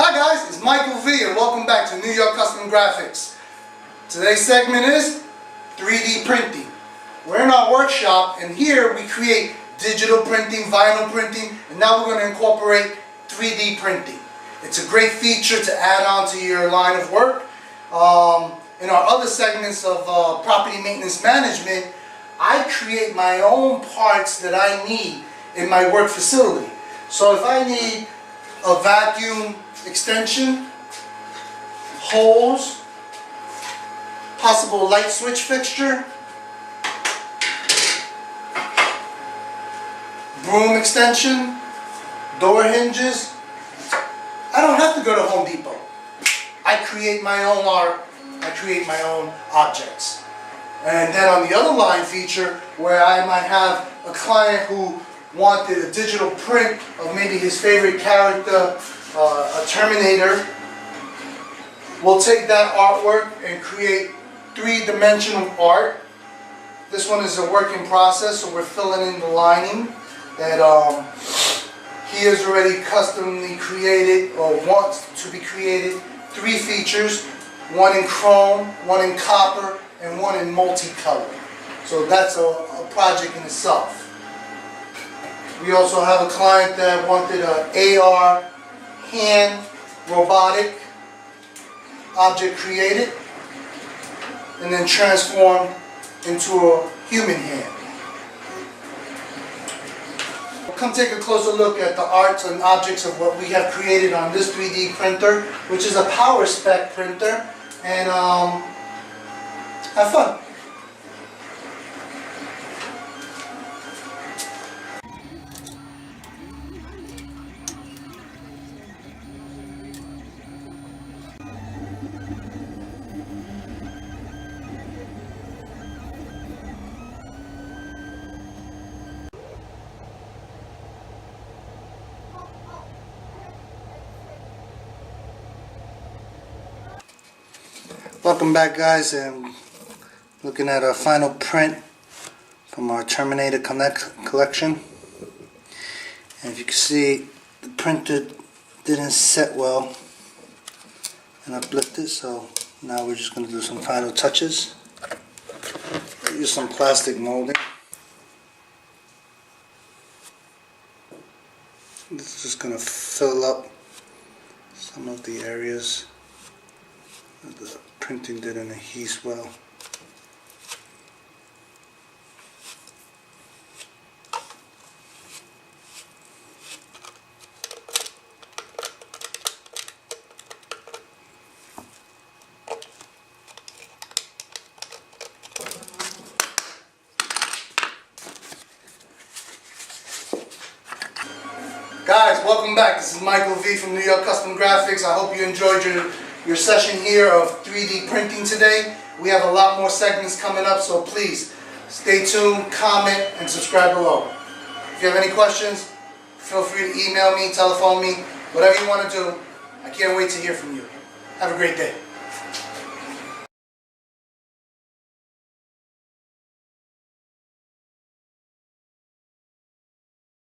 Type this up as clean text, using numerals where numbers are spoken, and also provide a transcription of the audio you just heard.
Hi guys, it's Michael V and welcome back to New York Custom Graphics. Today's segment is 3D printing. We're in our workshop and here we create digital printing, vinyl printing, and now we're going to incorporate 3D printing. It's a great feature to add on to your line of work. In our other segments of property maintenance management, I create my own parts that I need in my work facility. So if I need a vacuum extension, hose, possible light switch fixture, broom extension, door hinges, I don't have to go to Home Depot. I create my own art, I create my own objects. And then on the other line feature, where I might have a client who wanted a digital print of maybe his favorite character, a Terminator, we'll take that artwork and create three-dimensional art. This one is a work in process, so we're filling in the lining that he has already customly created or wants to be created. 3 features, one in chrome, one in copper, and one in multicolor. So that's a project in itself. We also have a client that wanted an AR hand robotic object created and then transformed into a human hand. Come take a closer look at the arts and objects of what we have created on this 3D printer, which is a Power Spec printer, and have fun. Welcome back, guys, and looking at our final print from our Terminator collection. And if you can see, the printer didn't set well and I blipped it, so now we're just going to do some final touches. Use some plastic molding. This is just going to fill up some of the areas that the printing didn't adhere well. Guys, welcome back. This is Michael V from New York Custom Graphics. I hope you enjoyed your session here of 3D printing today. We have a lot more segments coming up, so please stay tuned, comment, and subscribe below. If you have any questions, feel free to email me, telephone me, whatever you want to do. I can't wait to hear from you. Have a great day.